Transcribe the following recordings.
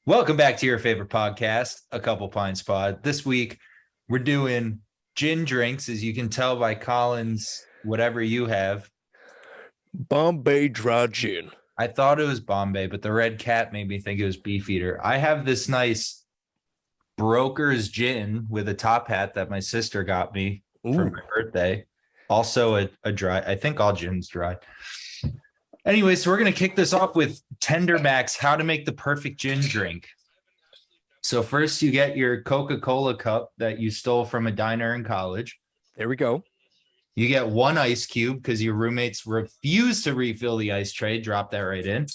Welcome back to your favorite podcast, A Couple Pints Pod. This week, we're doing gin drinks, as you can tell by Collin's whatever you have. Bombay dry gin. I thought it was Bombay, but the red cat made me think it was Beefeater. I have this nice broker's gin with a top hat that my sister got me for my birthday. Also a dry, I think all gin's dry. Anyway, so we're going to kick this off with JMax, how to make the perfect gin drink. So first you get your Coca-Cola cup that you stole from a diner in college. There we go. You get one ice cube because your roommates refuse to refill the ice tray. Drop that right in.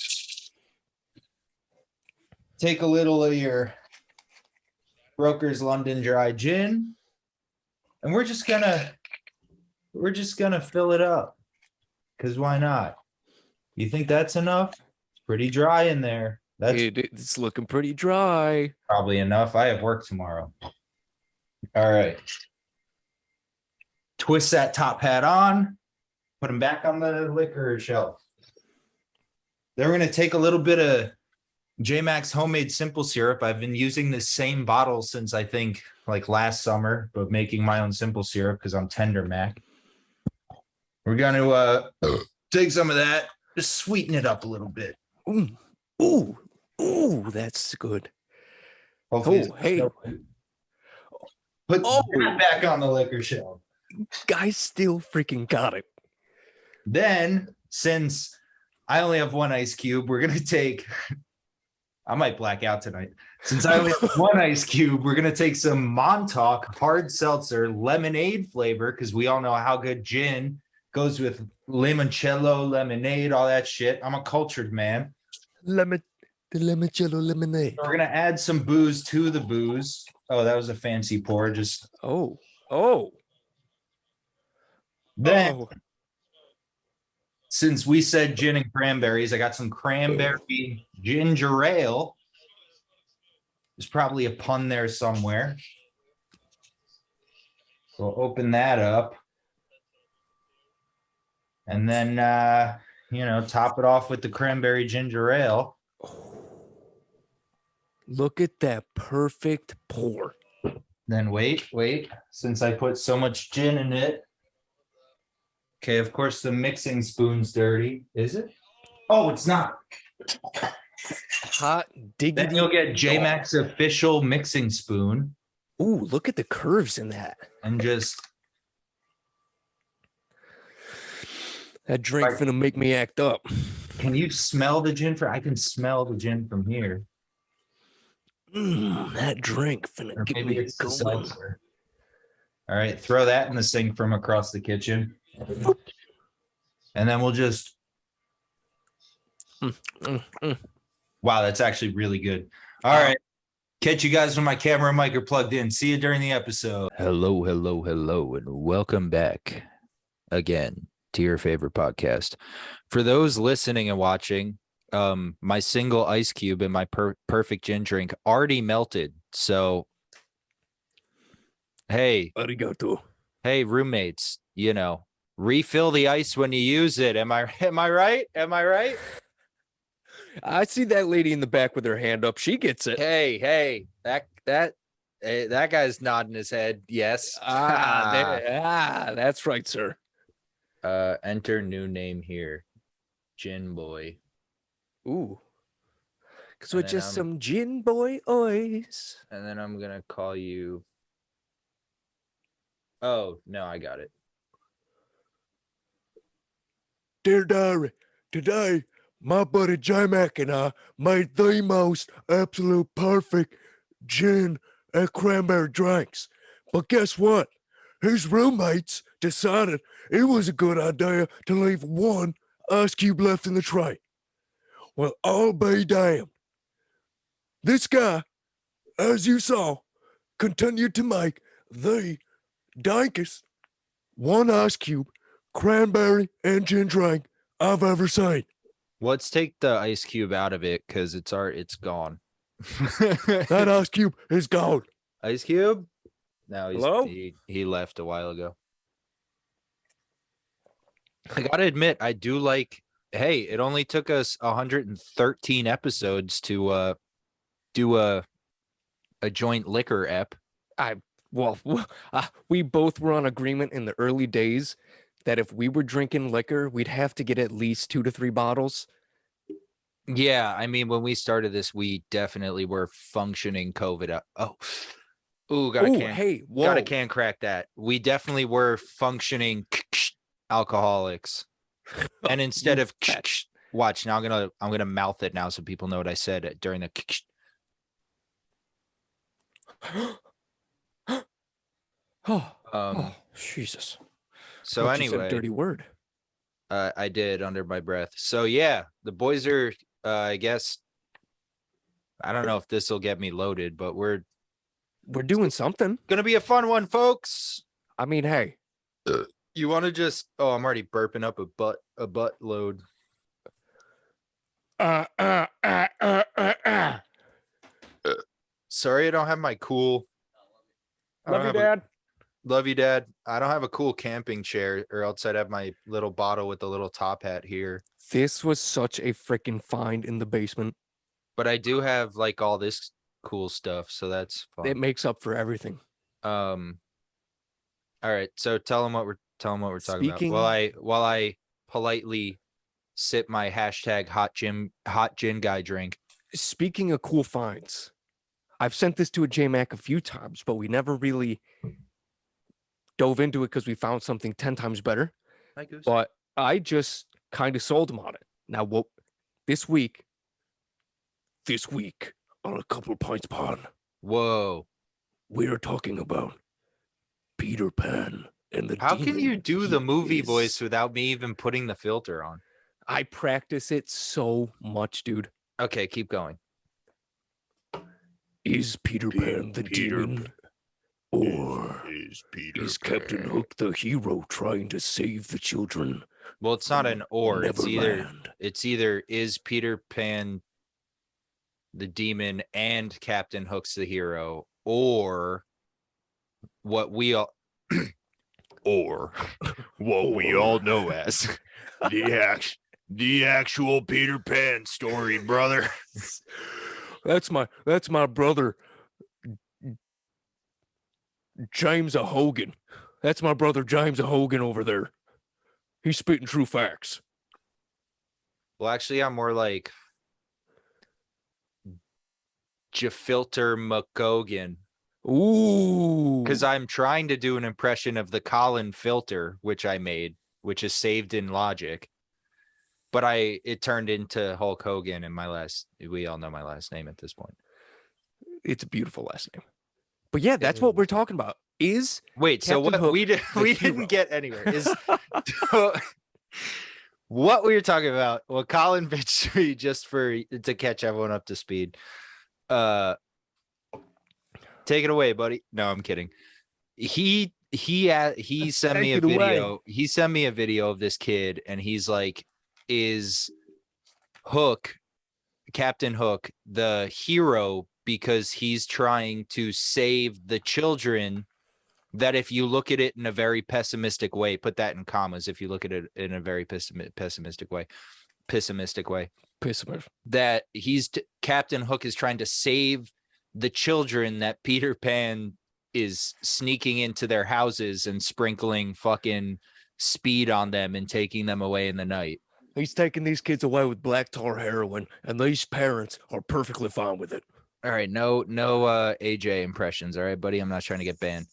Take a little of your Broker's London Dry Gin. And we're just gonna fill it up. Because why not? You think that's enough? It's pretty dry in there. It's looking pretty dry. Probably enough. I have work tomorrow. All right. Twist that top hat on. Put them back on the liquor shelf. Then we're going to take a little bit of JMax homemade simple syrup. I've been using this same bottle since I think like last summer, but making my own simple syrup because I'm JMac. We're going to take some of that. Just sweeten it up a little bit. Ooh, that's good. Hopefully hey. Put that back on the liquor shelf. Guys still freaking got it. Then, since I only have one ice cube, we're going to take... I might black out tonight. Since I only have one ice cube, we're going to take some Montauk hard seltzer lemonade flavor because we all know how good gin goes with limoncello, lemonade, all that shit. I'm a cultured man. The limoncello lemonade. So we're going to add some booze to the booze. Oh, that was a fancy pour. Just Then, since we said gin and cranberries, I got some cranberry ginger ale. There's probably a pun there somewhere. We'll open that up. And then, top it off with the cranberry ginger ale. Look at that perfect pour. Then wait. Since I put so much gin in it. Okay, of course, the mixing spoon's dirty. Is it? Oh, it's not. Hot diggity. Then you'll get JMax official mixing spoon. Ooh, look at the curves in that. And just... That drink finna make me act up. Can you smell the gin? I can smell the gin from here. That drink finna get me going. All right, throw that in the sink from across the kitchen. And then we'll just... Wow, that's actually really good. All right. Catch you guys when my camera and mic are plugged in. See you during the episode. Hello, and welcome back again to your favorite podcast. For those listening and watching, my single ice cube in my perfect gin drink already melted. So, hey, arigato. Hey, roommates, refill the ice when you use it. Am I right? I see that lady in the back with her hand up. She gets it. Hey, that guy's nodding his head. Yes. That's right, sir. Enter new name here, Gin Boy. Ooh, because we're just some gin boy oys. And then I'm gonna call you. Oh no, I got it. Dear diary, today my buddy JMac and I made the most absolute perfect gin and cranberry drinks. But guess what? His roommates decided it was a good idea to leave one ice cube left in the tray. Well, I'll be damned. This guy, as you saw, continued to make the dankest one ice cube, cranberry, and gin drink I've ever seen. Let's take the ice cube out of it because it's gone. That ice cube is gone. Ice cube? No, Hello? He left a while ago. I gotta admit, I do like. Hey, it only took us 113 episodes to do a joint liquor ep. We both were on agreement in the early days that if we were drinking liquor, we'd have to get at least 2 to 3 bottles. Yeah, I mean, when we started this, we definitely were functioning COVID. Got a can crack that. We definitely were functioning alcoholics. And instead of watch now, I'm gonna mouth it now so people know what I said during the. Jesus. So You said a anyway, dirty word. I did under my breath. So yeah, the boys are. I guess. I don't know if this will get me loaded, but we're doing something. Gonna be a fun one, folks. I mean, hey. You want to just? Oh, I'm already burping up a butt load. Sorry, I don't have my cool. Love you, Dad. Love you, Dad. I don't have a cool camping chair, or else I'd have my little bottle with the little top hat here. This was such a freaking find in the basement. But I do have like all this cool stuff, so that's fun. It makes up for everything. All right, so tell them what we're talking about. While I politely sip my hashtag hot gin guy drink. Speaking of cool finds, I've sent this to a JMac a few times, but we never really dove into it because we found something 10 times better. But I just kind of sold him on it. Now, this week on A Couple of Pints Pod. Whoa. We are talking about Peter Pan and the How demon. can you do the movie voice without me even putting the filter on? I practice it so much, dude. Okay, keep going. Is Peter Pan the demon? Or is Captain Hook the hero trying to save the children? Well, it's not an or. Neverland. It's either is Peter Pan the demon and Captain Hook's the hero, or what we all we all know as the actual Peter Pan story, brother. That's my brother James A. Hogan. That's my brother James A. Hogan over there. He's spitting true facts. Well, actually, I'm more like Jafilter McGogan. Ooh. Because I'm trying to do an impression of the Kollin filter, which I made, which is saved in Logic. But it turned into Hulk Hogan, and we all know my last name at this point. It's a beautiful last name. But yeah, that's what we're talking about. Wait, so what Hook we didn't get anywhere is what we were talking about. Well, Colin bitched me just to catch everyone up to speed. Take it away, buddy. No, I'm kidding. He sent me a video. He sent me a video of this kid, and he's like, is Hook, Captain Hook, the hero because he's trying to save the children? That if you look at it in a very pessimistic way, put that in commas, if you look at it in a very pessimistic way, that Captain Hook is trying to save the children that Peter Pan is sneaking into their houses and sprinkling fucking speed on them and taking them away in the night. He's taking these kids away with black tar heroin, and these parents are perfectly fine with it. All right, no AJ impressions, all right, buddy? I'm not trying to get banned.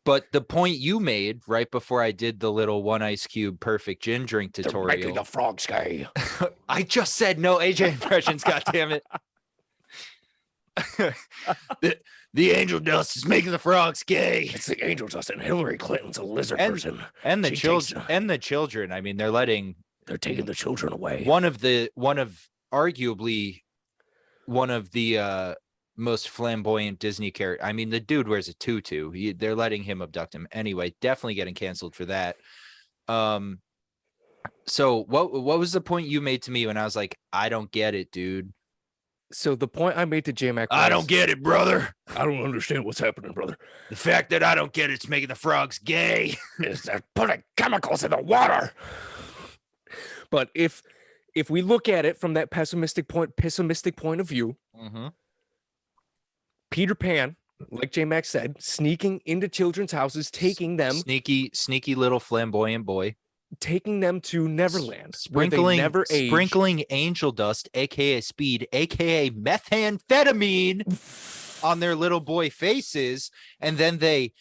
But the point you made right before I did the little one ice cube perfect gin drink tutorial. They're making the frogs gay. I just said no AJ impressions, goddammit. The angel dust is making the frogs gay. It's the angel dust, and Hillary Clinton's a lizard person. And the children. I mean, they're taking the children away. One of arguably one of the most flamboyant Disney character. I mean, the dude wears a tutu. They're letting him abduct him anyway. Definitely getting canceled for that. So what was the point you made to me when I was like, I don't get it, dude? So the point I made to JMac, I don't get it, brother. I don't understand what's happening, brother. The fact that I don't get it's making the frogs gay. Is they're putting chemicals in the water. But if if we look at it from that pessimistic point of view, Peter Pan, like JMax said, sneaking into children's houses, taking them, sneaky little flamboyant boy, taking them to Neverland, where they never age. Sprinkling angel dust, aka speed, aka methamphetamine on their little boy faces, and then they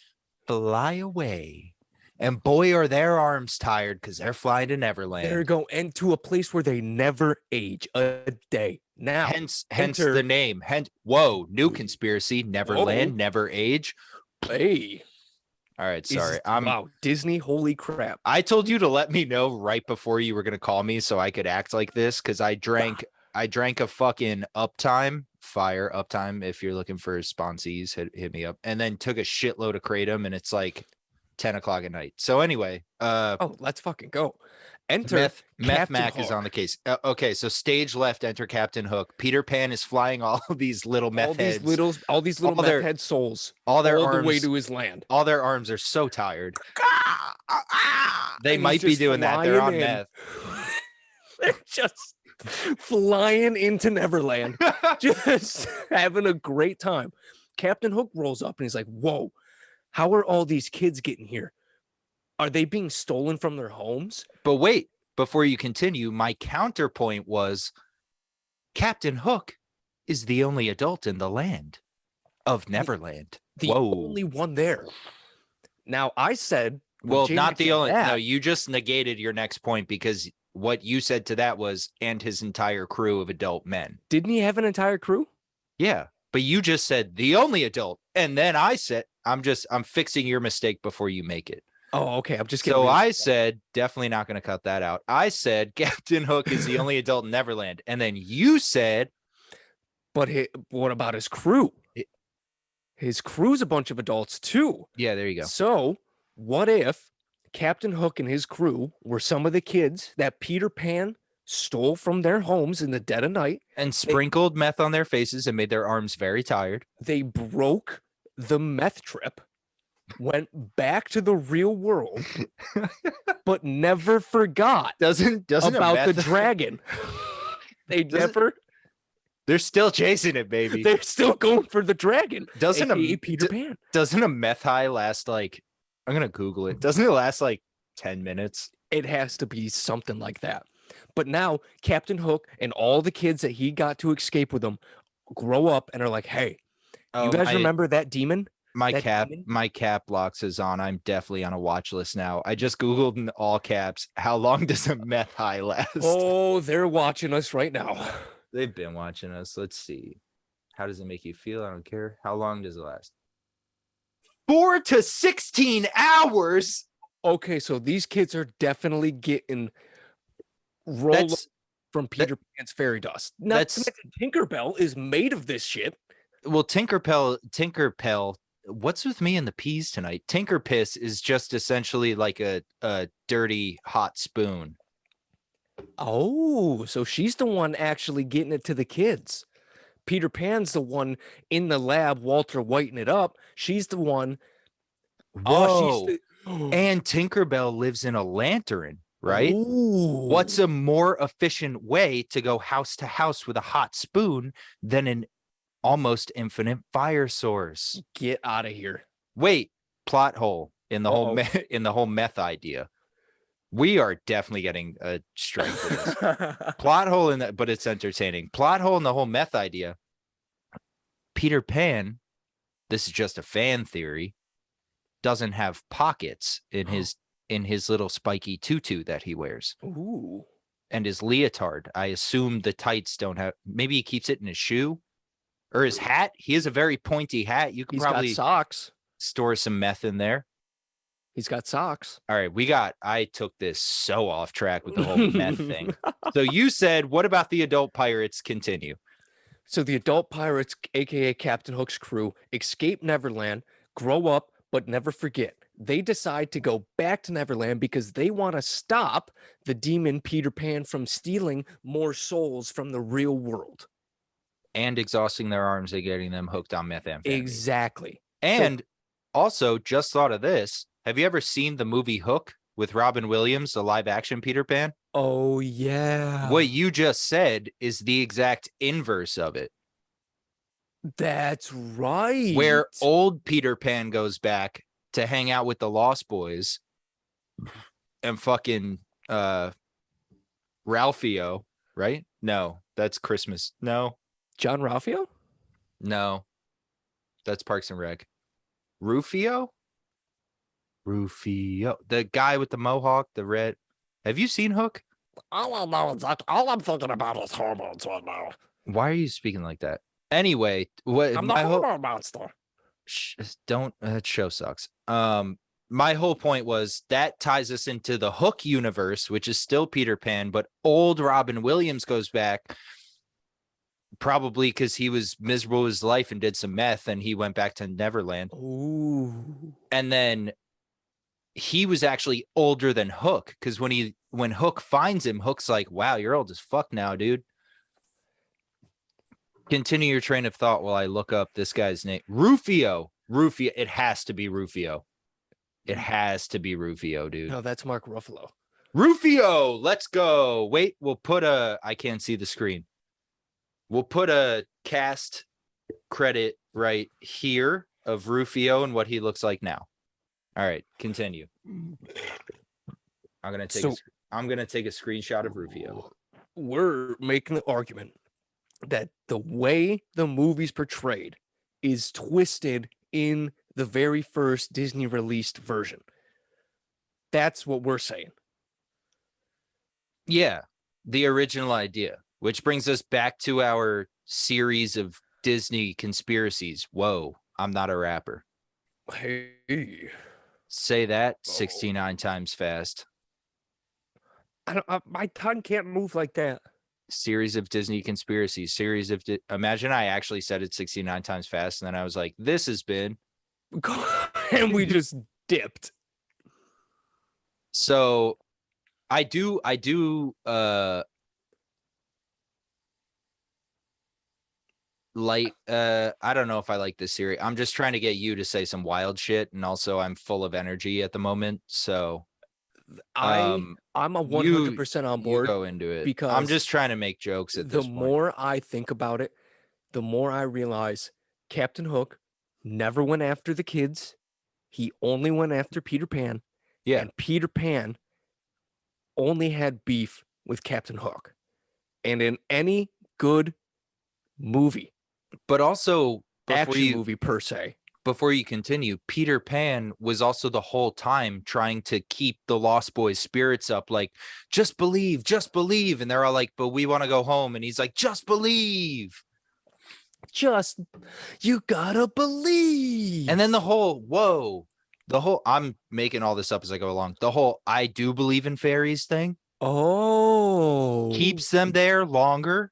fly away. And boy, are their arms tired because they're flying to Neverland. They're going to a place where they never age a day. Now, hence the name. Whoa, new conspiracy. Neverland, never age. Hey. All right, sorry. Wow, Disney, holy crap. I told you to let me know right before you were going to call me so I could act like this because I drank a fucking Fire Uptime. If you're looking for sponsees, hit me up. And then took a shitload of Kratom, and it's like 10 o'clock at night. So anyway, let's fucking go. Enter Meth Mac is on the case. Okay, so stage left, enter Captain Hook. Peter Pan is flying all of these little meth heads. All these little meth head souls. All their all arms, the way to his land. All their arms are so tired. They might be doing that. They're on meth. They're just flying into Neverland, just having a great time. Captain Hook rolls up and he's like, whoa, how are all these kids getting here? Are they being stolen from their homes? But wait, before you continue, my counterpoint was Captain Hook is the only adult in the land of Neverland. The only one there. Now, I said... Well, not the only... No, you just negated your next point because what you said to that was, and his entire crew of adult men. Didn't he have an entire crew? Yeah, but you just said the only adult. And then I said, I'm fixing your mistake before you make it. Oh, okay. I'm just kidding. So I said, definitely not going to cut that out. I said, Captain Hook is the only adult in Neverland. And then you said, but what about his crew? His crew's a bunch of adults too. Yeah, there you go. So what if Captain Hook and his crew were some of the kids that Peter Pan stole from their homes in the dead of night and sprinkled meth on their faces and made their arms very tired? They broke the meth trip, went back to the real world, but never forgot doesn't about the dragon. They're still chasing it, baby. They're still going for the dragon. Doesn't a Peter Pan? Doesn't a meth high last like, I'm gonna Google it. Doesn't it last like 10 minutes? It has to be something like that. But now Captain Hook and all the kids that he got to escape with him grow up and are like, hey, you guys remember that demon? My cap locks is on. I'm definitely on a watch list now. I just Googled in all caps, how long does a meth high last? Oh, they're watching us right now. They've been watching us. Let's see. How does it make you feel? I don't care. How long does it last? 4 to 16 hours. Okay, so these kids are definitely getting rolled from Peter Pan's fairy dust. Not to mention Tinkerbell is made of this shit. Well, Tinkerpell, what's with me and the peas tonight? Tinker Piss is just essentially like a dirty hot spoon. Oh, so she's the one actually getting it to the kids. Peter Pan's the one in the lab, Walter whiting it up. She's the one. Whoa. And Tinkerbell lives in a lantern, right? Ooh. What's a more efficient way to go house to house with a hot spoon than an almost infinite fire source? Get out of here. Wait, plot hole in the whole meth idea. We are definitely getting a strike for this. Plot hole in that, but it's entertaining. Plot hole in the whole meth idea. Peter Pan, this is just a fan theory, doesn't have pockets in his little spiky tutu that he wears. Ooh. And his leotard. I assume the tights don't have. Maybe he keeps it in his shoe or his hat. He has a very pointy hat. You could probably got socks. Store some meth in there. He's got socks. All right, I took this so off track with the whole meth thing. So you said, what about the adult pirates? Continue. So the adult pirates, aka Captain Hook's crew, escape Neverland, grow up, but never forget. They decide to go back to Neverland because they want to stop the demon Peter Pan from stealing more souls from the real world. And exhausting their arms and getting them hooked on methamphetamine. Exactly. And also, just thought of this. Have you ever seen the movie Hook with Robin Williams, the live action Peter Pan? Oh, yeah. What you just said is the exact inverse of it. That's right. Where old Peter Pan goes back to hang out with the Lost Boys and fucking Ralphio, right? No, that's Christmas. No, John Ralphio? no, that's Parks and Rec. Rufio? The guy with the mohawk, the red. Have you seen Hook? All I know is that all I'm thinking about is hormones right now. Why are you speaking like that? Anyway, what I'm the my whole hormone monster. don't that show sucks. My whole point was that ties us into the Hook universe, which is still Peter Pan, but old Robin Williams goes back probably because he was miserable with his life and did some meth, and he went back to Neverland. Ooh. And then he was actually older than Hook, because when Hook finds him, Hook's like, wow, you're old as fuck now, dude. Continue your train of thought while I look up this guy's name. Rufio. It has to be Rufio. It has to be Rufio, dude. No, that's Mark Ruffalo. Rufio, let's go. Wait, I can't see the screen. We'll put a cast credit right here of Rufio and what he looks like now. All right, continue. I'm gonna take a screenshot of Rufio. We're making the argument that the way the movie's portrayed is twisted in the very first Disney released version. That's what we're saying. Yeah, the original idea, which brings us back to our series of Disney conspiracies. Whoa, I'm not a rapper. Hey. Say that 69 times fast. My tongue can't move like that. Series of Disney conspiracies. Imagine I actually said it 69 times fast, and then I was like, this has been. And we just dipped. So I do I don't know if I like this series. I'm just trying to get you to say some wild shit, and also I'm full of energy at the moment, so I'm a 100% on board. Go into it because I'm just trying to make jokes at this point. The more I think about it, the more I realize Captain Hook never went after the kids. He only went after Peter Pan. Yeah. And Peter Pan only had beef with Captain Hook. And in any good movie, but also action movie per se, before you continue, Peter Pan was also the whole time trying to keep the Lost Boys' spirits up, like, just believe. And they're all like, but we want to go home. And he's like, just believe. You gotta believe. And then I'm making all this up as I go along. The whole I do believe in fairies thing. Oh. Keeps them there longer.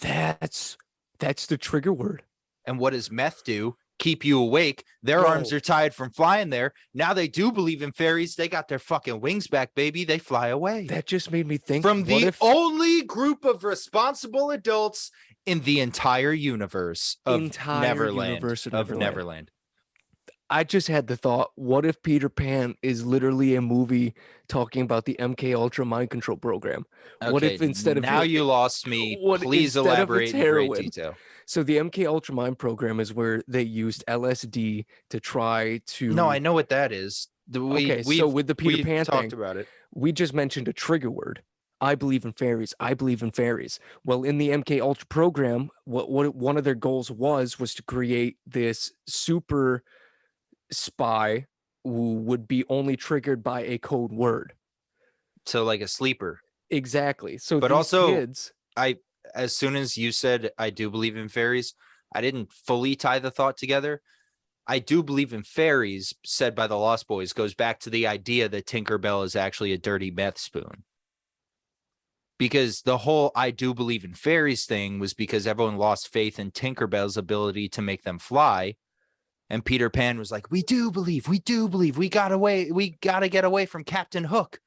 That's the trigger word. And what does meth do? Keep you awake. Their arms are tired from flying there. Now they do believe in fairies. They got their fucking wings back, baby. They fly away. That just made me think from the only group of responsible adults in the entire universe of Neverland. I just had the thought, what if Peter Pan is literally a movie talking about the MK Ultra mind control program? Okay, what if instead of you lost me, please elaborate in great detail. So the MK Ultra mind program is where they used LSD to try to. No, I know what that is. So with the Peter Pan thing, about it. We just mentioned a trigger word. I believe in fairies. I believe in fairies. Well, in the MK Ultra program, what one of their goals was to create this super spy who would be only triggered by a code word. So like a sleeper. Exactly. So but also kids, as soon as you said I do believe in fairies, I didn't fully tie the thought together. I do believe in fairies, said by the Lost Boys, goes back to the idea that Tinkerbell is actually a dirty meth spoon. Because the whole I do believe in fairies thing was because everyone lost faith in Tinkerbell's ability to make them fly. And Peter Pan was like, we do believe, we gotta get away from Captain Hook.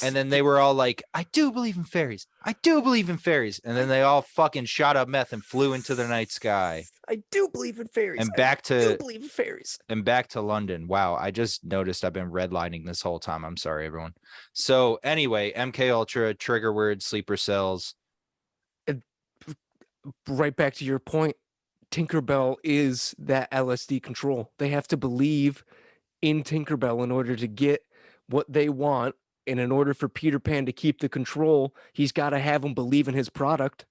And then they were all like, I do believe in fairies. I do believe in fairies. And then they all fucking shot up meth and flew into the night sky. I do believe in fairies. And back I do to believe in fairies. and back to London. Wow, I just noticed I've been redlining this whole time. I'm sorry, everyone. So anyway, MK Ultra, trigger word, sleeper cells. Right back to your point, Tinkerbell is that LSD control. They have to believe in Tinkerbell in order to get what they want. And in order for Peter Pan to keep the control, he's got to have them believe in his product.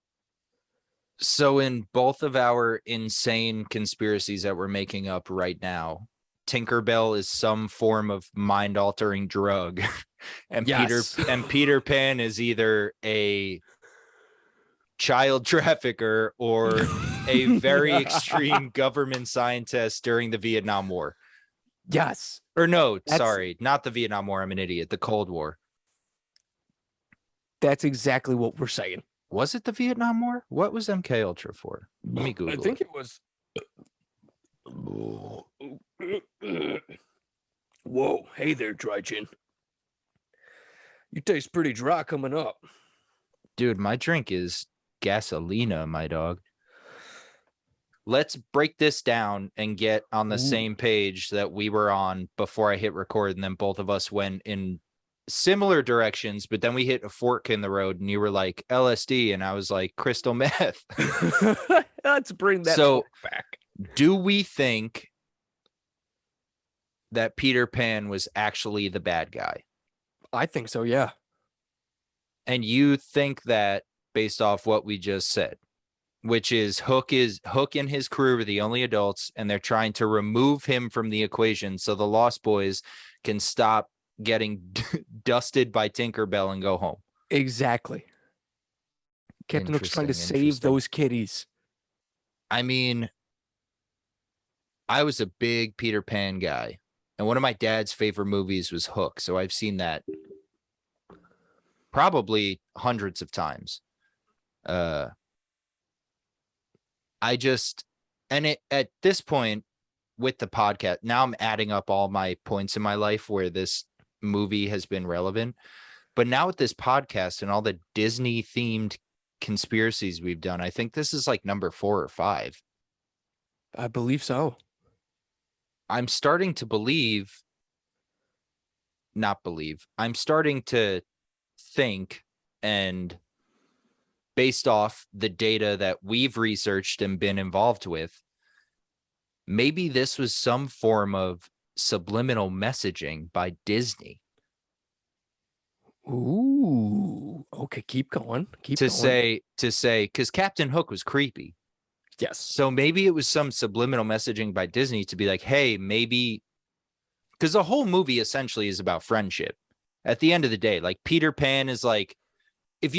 So in both of our insane conspiracies that we're making up right now, Tinkerbell is some form of mind-altering drug, and Yes. Peter Pan is either a child trafficker or a very extreme government scientist during the Vietnam War. Yes. Or no, That's- sorry, not the Vietnam War. I'm an idiot. The Cold War. That's exactly what we're saying. Was it the Vietnam War? What was MK Ultra for? Let me Google I think it. it was. Whoa. Hey there, Dry Gin. You taste pretty dry coming up. Dude, my drink is gasolina, my dog. Let's break this down and get on the Ooh. same page that we were on before I hit record, and then both of us went in similar directions, but then we hit a fork in the road and you were like LSD and I was like crystal meth. Let's bring that So, back. do we think that Peter Pan was actually the bad guy? I think so, yeah. And you think that based off what we just said, which is Hook and his crew are the only adults, and they're trying to remove him from the equation so the Lost Boys can stop getting dusted by Tinkerbell and go home. Exactly. Captain Hook's trying to save Interesting. those kitties. I mean, I was a big Peter Pan guy, and one of my dad's favorite movies was Hook, so I've seen that probably hundreds of times. At this point with the podcast, now I'm adding up all my points in my life where this movie has been relevant. But now with this podcast and all the Disney themed conspiracies we've done, I think this is like number 4 or 5. I believe so. I'm starting to I'm starting to think, and based off the data that we've researched and been involved with, maybe this was some form of subliminal messaging by Disney Ooh. Okay, keep going. Keep going. to say, because Captain Hook was creepy. Yes. So maybe it was some subliminal messaging by Disney to be like, hey, maybe, because the whole movie essentially is about friendship. At the end of the day, like Peter Pan is like, if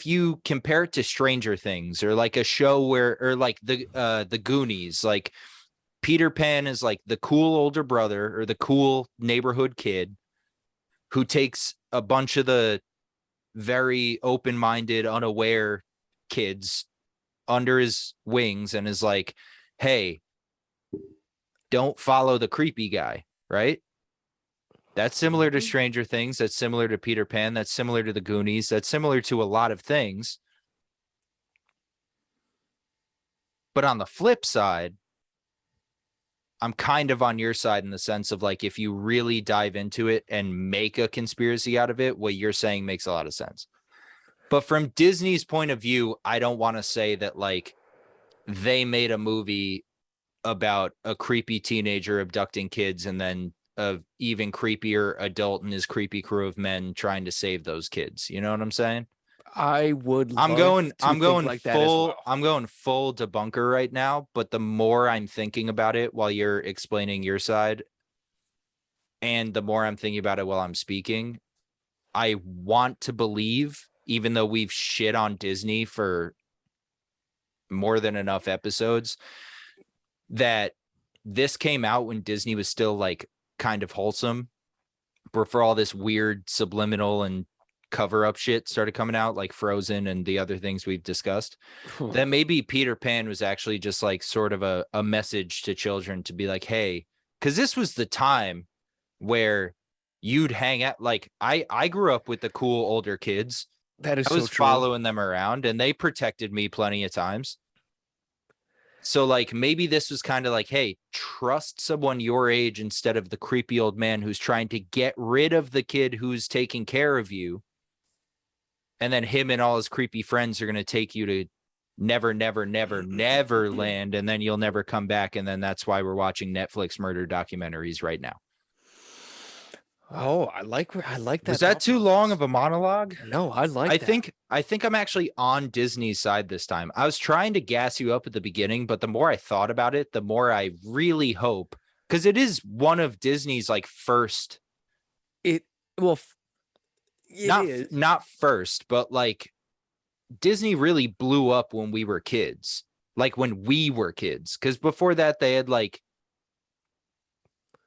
you compare it to Stranger Things or like a show or like the Goonies, like Peter Pan is like the cool older brother or the cool neighborhood kid who takes a bunch of the very open-minded, unaware kids under his wings and is like, hey, don't follow the creepy guy, right? That's similar to Stranger Things. That's similar to Peter Pan. That's similar to the Goonies. That's similar to a lot of things. But on the flip side, I'm kind of on your side in the sense of like, if you really dive into it and make a conspiracy out of it, what you're saying makes a lot of sense. But from Disney's point of view, I don't want to say that like they made a movie about a creepy teenager abducting kids and then a even creepier adult and his creepy crew of men trying to save those kids. You know what I'm saying? I would I'm going like that as full well. I'm going full debunker right now, but the more I'm thinking about it while you're explaining your side and the more I'm thinking about it while I'm speaking, I want to believe, even though we've shit on Disney for more than enough episodes, that this came out when Disney was still like kind of wholesome before all this weird subliminal and cover up shit started coming out, like Frozen and the other things we've discussed. That maybe Peter Pan was actually just like sort of a message to children to be like, hey, because this was the time where you'd hang out. Like I grew up with the cool older kids. That is I was so true. following them around and they protected me plenty of times. So like maybe this was kind of like, hey, trust someone your age instead of the creepy old man who's trying to get rid of the kid who's taking care of you. And then him and all his creepy friends are going to take you to never land. And then you'll never come back. And then that's why we're watching Netflix murder documentaries right now. Oh, I like that. Was that too long of a monologue? No, I like that. I think I'm actually on Disney's side this time. I was trying to gas you up at the beginning, but the more I thought about it, the more I really hope, because it is one of Disney's like first. Not first, but like Disney really blew up when we were kids, like when we were kids, because before that they had like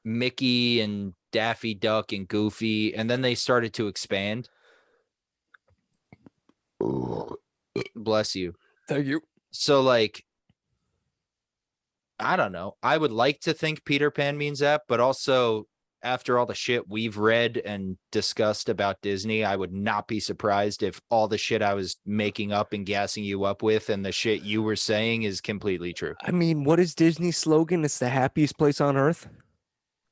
Mickey and Daffy Duck and Goofy, and then they started to expand. Bless you. Thank you. So like, I don't know. I would like to think Peter Pan means that, but also after all the shit we've read and discussed about Disney, I would not be surprised if all the shit I was making up and gassing you up with and the shit you were saying is completely true. I mean, what is Disney's slogan? It's the happiest place on earth.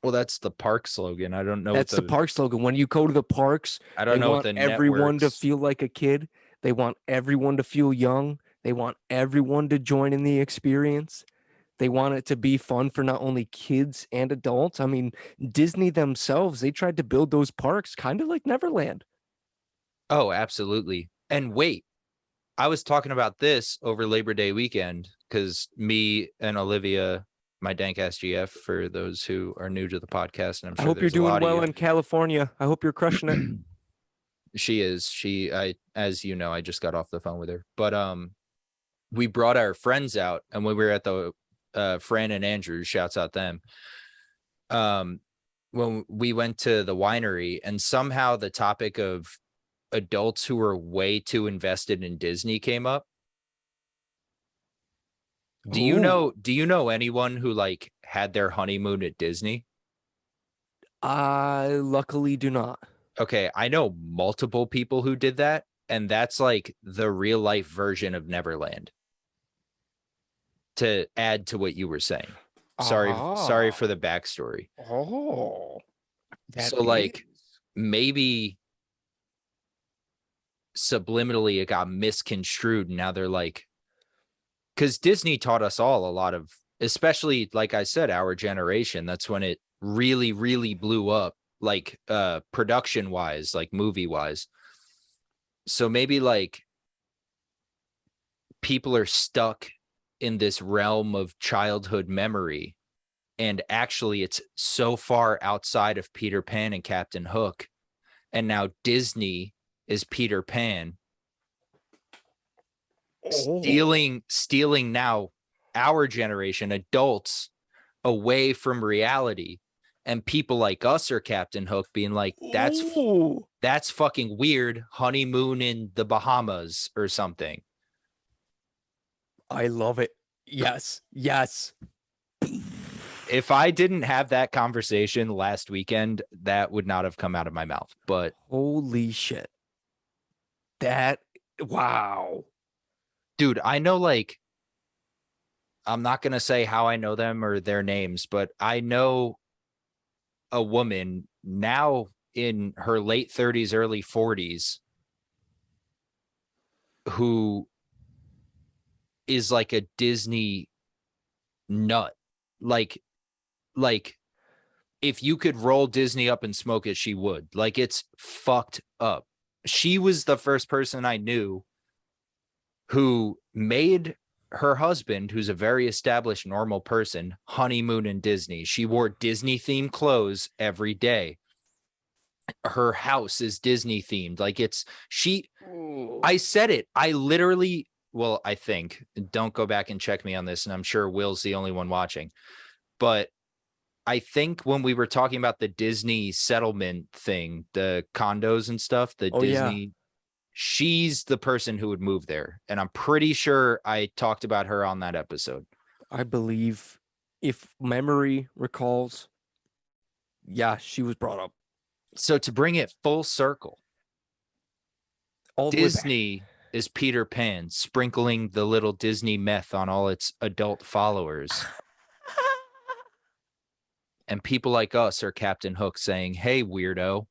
Well, that's the park slogan. I don't know. That's the park slogan. When you go to the parks, I don't know what the everyone to feel like a kid. They want everyone to feel young. They want everyone to join in the experience. They want it to be fun for not only kids and adults. I mean, Disney themselves, they tried to build those parks kind of like Neverland. Oh, absolutely. And wait, I was talking about this over Labor Day weekend because me and Olivia, my dank ass GF, for those who are new to the podcast, and I'm sure I hope you're doing well in California. I hope you're crushing it. She is. As you know, I just got off the phone with her. But we brought our friends out, and when we were at the Fran and Andrew, shouts out them. When we went to the winery, and somehow the topic of adults who were way too invested in Disney came up. Do you know anyone who like had their honeymoon at Disney? I luckily do not. Okay, I know multiple people who did that, and that's like the real life version of Neverland. To add to what you were saying. Sorry for the backstory. Oh. So like maybe subliminally it got misconstrued. Now they're like, because Disney taught us all a lot of, especially like I said, our generation. That's when it really, really blew up, like production wise, like movie wise. So maybe like people are stuck in this realm of childhood memory, and actually it's so far outside of Peter Pan and Captain Hook, and now Disney is Peter Pan stealing now our generation, adults, away from reality, and people like us are Captain Hook being like, that's fucking weird, honeymoon in the Bahamas or something. I love it. Yes. If I didn't have that conversation last weekend, that would not have come out of my mouth. But holy shit. Wow. Dude, I know, like, I'm not going to say how I know them or their names, but I know a woman now in her late 30s, early 40s who is like a Disney nut. Like if you could roll Disney up and smoke it, she would. Like, it's fucked up. She was the first person I knew who made her husband, who's a very established, normal person, honeymoon in Disney. She wore Disney themed clothes every day. Her house is Disney themed. Like, I said it. I literally, well, I think, don't go back and check me on this, and I'm sure Will's the only one watching, but I think when we were talking about the Disney settlement thing, the condos and stuff, Disney, she's the person who would move there. And I'm pretty sure I talked about her on that episode. I believe, if memory recalls, yeah, she was brought up. So to bring it full circle, All the way back. Disney is Peter Pan sprinkling the little Disney meth on all its adult followers. And people like us are Captain Hook saying, hey, weirdo,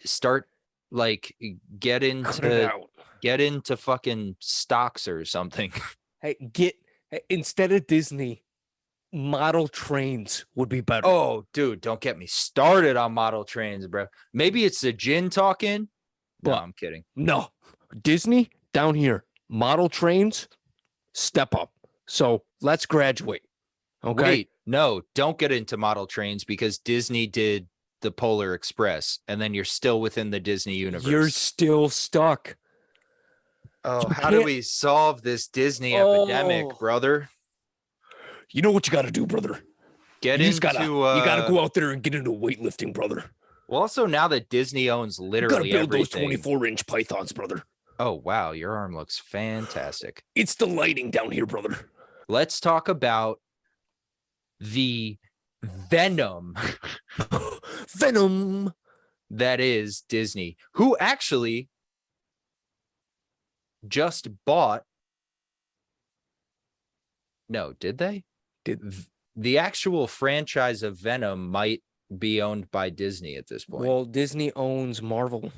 start like get into fucking stocks or something. Hey, instead of Disney, model trains would be better. Oh, dude, don't get me started on model trains, bro. Maybe it's the gin talking. No, But- I'm kidding. No, Disney down here, model trains, step up. So let's graduate. Okay. Wait, no, don't get into model trains because Disney did the Polar Express, and then you're still within the Disney universe. You're still stuck. Oh, You how do can't- we solve this Disney epidemic, Oh. brother? You know what you got to do, brother. Get You into just gotta go out there and get into weightlifting, brother. Well, also now that Disney owns You gotta literally build those everything. 24-inch pythons, brother. Oh wow, your arm looks fantastic. It's the lighting down here, brother. Let's talk about the Venom Venom. that is Disney, who actually just bought. No, did they? The actual franchise of Venom might be owned by Disney at this point. Well, Disney owns Marvel.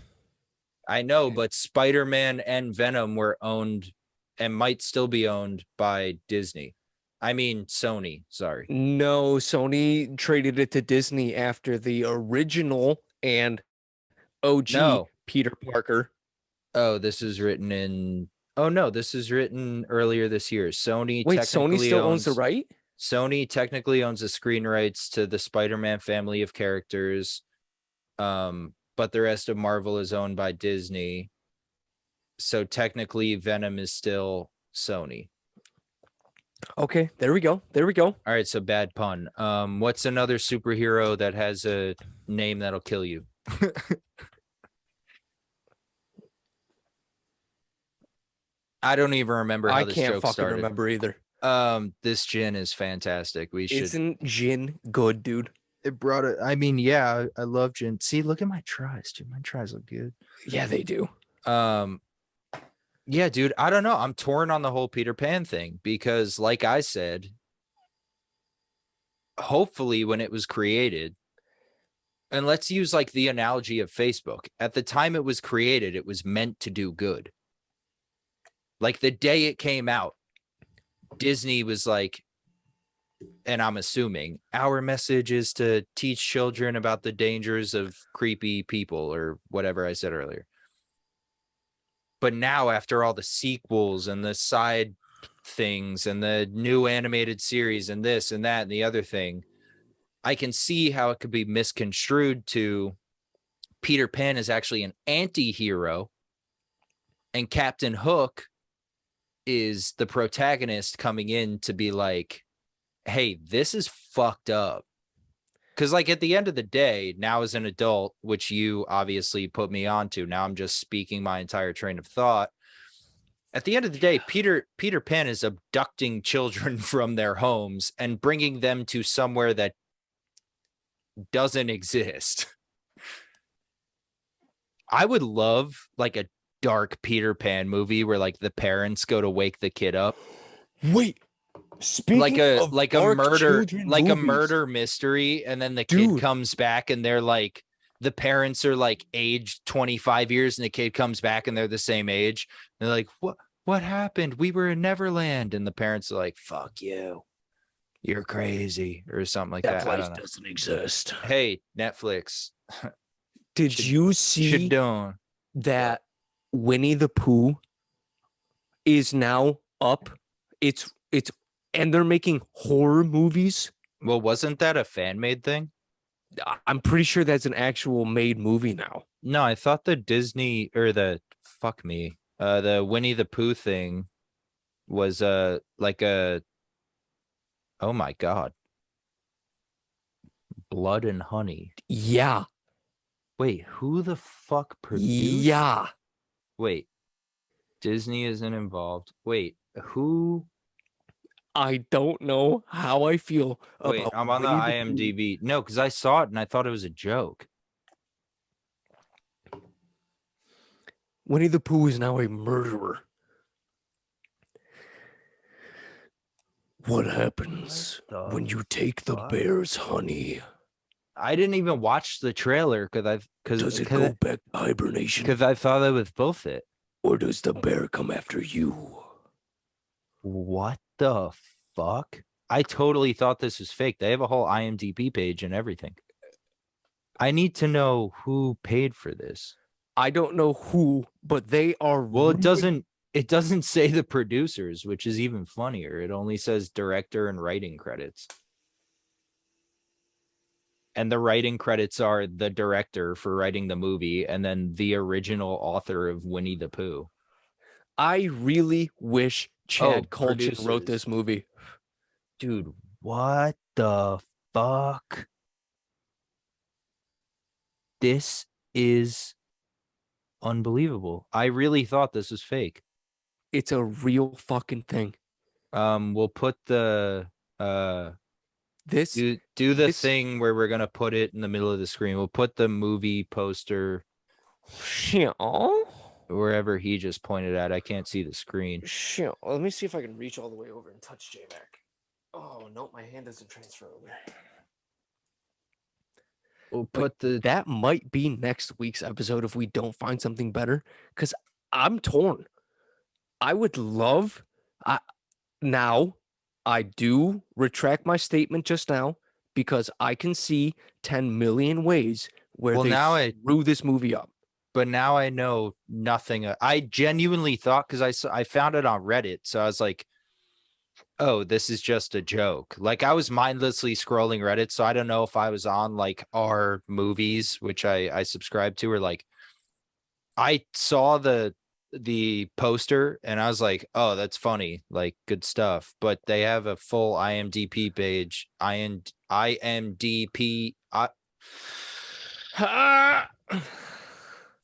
I know, but Spider-Man and Venom were owned and might still be owned by Disney. I mean, Sony, sorry. No, Sony traded it to Disney after the original and OG No. Peter Parker. Oh, this is written in. Oh no, this is written earlier this year. Sony. Wait, Sony still owns the right? Sony technically owns the screen rights to the Spider-Man family of characters, but the rest of Marvel is owned by Disney. So technically, Venom is still Sony. Okay, there we go. There we go. All right, so bad pun. What's another superhero that has a name that'll kill you? I don't even remember how I this can't joke fucking started. remember either. This gin is fantastic. We should. Isn't gin good, dude? It brought it. I mean, yeah, I love gin. See, look at my tries, dude. My tries look good. Yeah, they do. Yeah, dude. I don't know. I'm torn on the whole Peter Pan thing because, like I said, hopefully when it was created, and let's use like the analogy of Facebook. At the time it was created, it was meant to do good. Like the day it came out, Disney was like, and I'm assuming our message is to teach children about the dangers of creepy people or whatever I said earlier. But now, after all the sequels and the side things and the new animated series and this and that and the other thing, I can see how it could be misconstrued to Peter Pan is actually an anti-hero and Captain Hook is the protagonist coming in to be like, hey, this is fucked up. Because like at the end of the day, now as an adult, which you obviously put me onto, now I'm just speaking my entire train of thought. At the end of the day, Peter Pan is abducting children from their homes and bringing them to somewhere that doesn't exist. I would love like a dark Peter Pan movie where like the parents go to wake the kid up. Wait, speaking like a dark murder children like a movies, murder mystery, and then the Dude. kid comes back and they're like the parents are like aged 25 years and the kid comes back and they're the same age. And they're like, what happened? We were in Neverland. And the parents are like, fuck you, you're crazy, or something like that. I place don't know. doesn't exist. Hey, Netflix, Did you see should do. that Winnie the Pooh is now up? It's and they're making horror movies. Well, wasn't that a fan made thing? I'm pretty sure that's an actual made movie now. No, I thought the Disney or the the Winnie the Pooh thing was like a, oh my God, Blood and Honey. Yeah. Wait, who the fuck produced? Yeah. Wait, Disney isn't involved. Wait, who? I don't know how I feel Wait, about I'm on the Winnie the Pooh. IMDb. No, because I saw it and I thought it was a joke. Winnie the Pooh is now a murderer. What happens when you take the bear's honey? I didn't even watch the trailer Does it go back to hibernation? because I thought it was bullshit. Or does the bear come after you? What the fuck? I totally thought this was fake. They have a whole IMDb page and everything. I need to know who paid for this. I don't know who, but they are. Well, it doesn't say the producers, which is even funnier. It only says director and writing credits. And the writing credits are the director for writing the movie and then the original author of Winnie the Pooh. I really wish Chad Colchin producers. wrote this movie. Dude, what the fuck? This is unbelievable. I really thought this was fake. It's a real fucking thing. We'll put the This do the thing where we're gonna put it in the middle of the screen. We'll put the movie poster wherever he just pointed at. I can't see the screen. Shit. Let me see if I can reach all the way over and touch JMac. Oh no, my hand doesn't transfer over. We'll put That might be next week's episode if we don't find something better. Because I'm torn. I would love. Now, I do retract my statement just now because I can see 10 million ways where they screw this movie up. But now I know nothing. I genuinely thought because I found it on Reddit, so I was like, "Oh, this is just a joke." Like I was mindlessly scrolling Reddit, so I don't know if I was on like our movies, which I subscribe to, or like I saw the poster and I was like, "Oh, that's funny, like good stuff." But they have a full IMDb page. IMDb.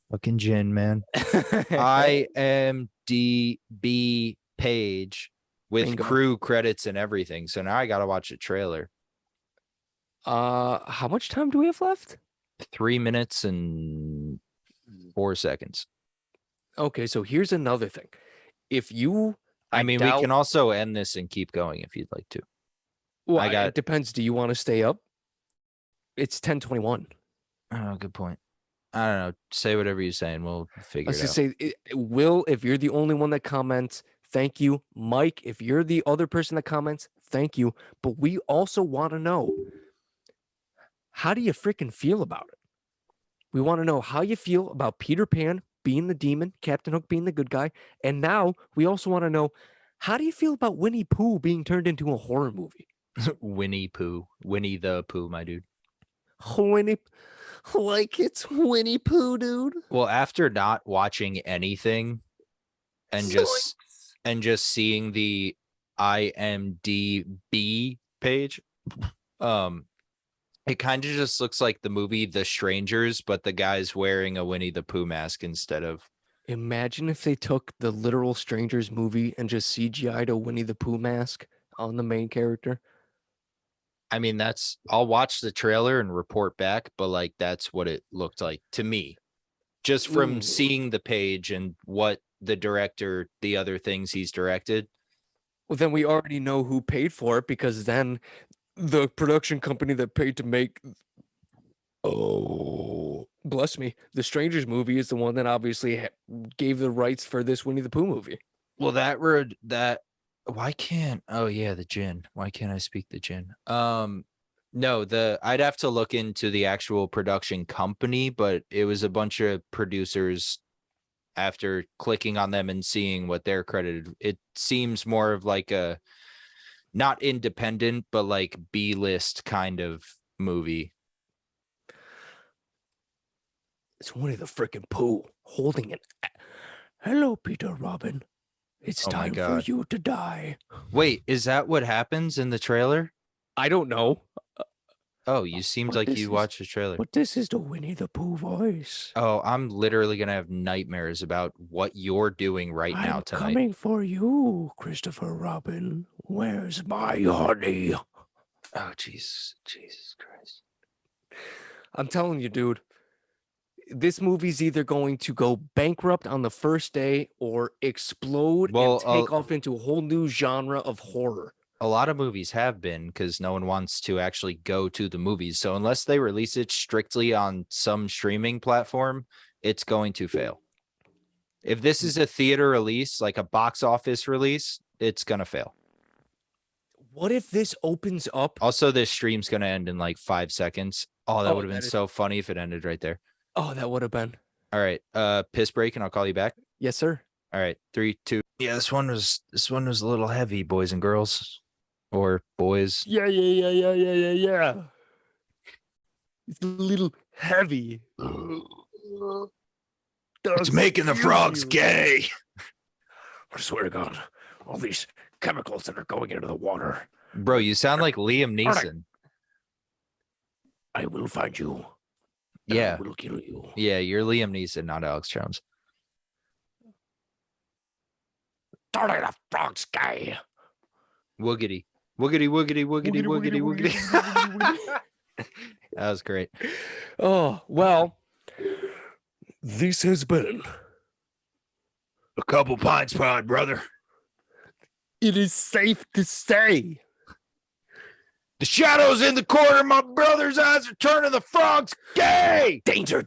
Fucking gin, man. IMDb page with Bingo. crew credits and everything. So now I gotta watch the trailer. How much time do we have left? 3 minutes and 4 seconds. Okay, so here's another thing. If you, we can also end this and keep going if you'd like to. Well, it depends. Do you want to stay up? It's 10:21. Oh, good point. I don't know. Say whatever you're saying. We'll figure it out. Say, Will, if you're the only one that comments, thank you. Mike, if you're the other person that comments, thank you. But we also want to know, how do you freaking feel about it? We want to know how you feel about Peter Pan being the demon, Captain Hook being the good guy. And now we also want to know, how do you feel about Winnie Pooh being turned into a horror movie? Winnie the Pooh, my dude. Winnie, like it's Winnie Pooh, dude. Well, after not watching anything and just seeing the IMDb page, it kind of just looks like the movie The Strangers, but the guy's wearing a Winnie the Pooh mask instead of. Imagine if they took the literal Strangers movie and just CGI'd a Winnie the Pooh mask on the main character. I mean, I'll watch the trailer and report back, but like that's what it looked like to me. Just from seeing the page and what the director, the other things he's directed. Well, then we already know who paid for it, because then the production company that paid to make, oh, bless me, the Strangers movie is the one that obviously gave the rights for this Winnie the Pooh movie. Well, why can't, the gin. Why can't I speak the gin? No, I'd have to look into the actual production company, but it was a bunch of producers. After clicking on them and seeing what they're credited, it seems more of like a not independent, but like B-list kind of movie. It's Winnie the freaking Pooh holding it. Hello, Peter Robin. It's time for you to die. Wait, is that what happens in the trailer? I don't know. Oh, you seemed like you watched the trailer. But this is the Winnie the Pooh voice. Oh, I'm literally going to have nightmares about what you're doing right now tonight. I'm coming for you, Christopher Robin. Where's my honey? Oh, Jesus Christ. I'm telling you, dude, this movie's either going to go bankrupt on the first day or explode Well, and take off into a whole new genre of horror. A lot of movies have been because no one wants to actually go to the movies. So unless they release it strictly on some streaming platform, it's going to fail. If this is a theater release, like a box office release, it's going to fail. What if this opens up? Also, this stream's going to end in like 5 seconds. Oh, that would have been that is- so funny if it ended right there. Oh, that would have been. All right. Piss break and I'll call you back. Yes, sir. All right. 3, 2. Yeah, this one was a little heavy, boys and girls. Or boys. Yeah. It's a little heavy. It's making the frogs gay. I swear to God, all these chemicals that are going into the water. Bro, you sound like Liam Neeson. I will find you. Yeah. I will kill you. Yeah, you're Liam Neeson, not Alex Jones. Dirty the frogs gay. Woogity. Woogity. That was great. Oh, well, This has been A couple pints pod, brother. it is safe to say. The shadows in the corner of my brother's eyes are turning the frogs gay. danger.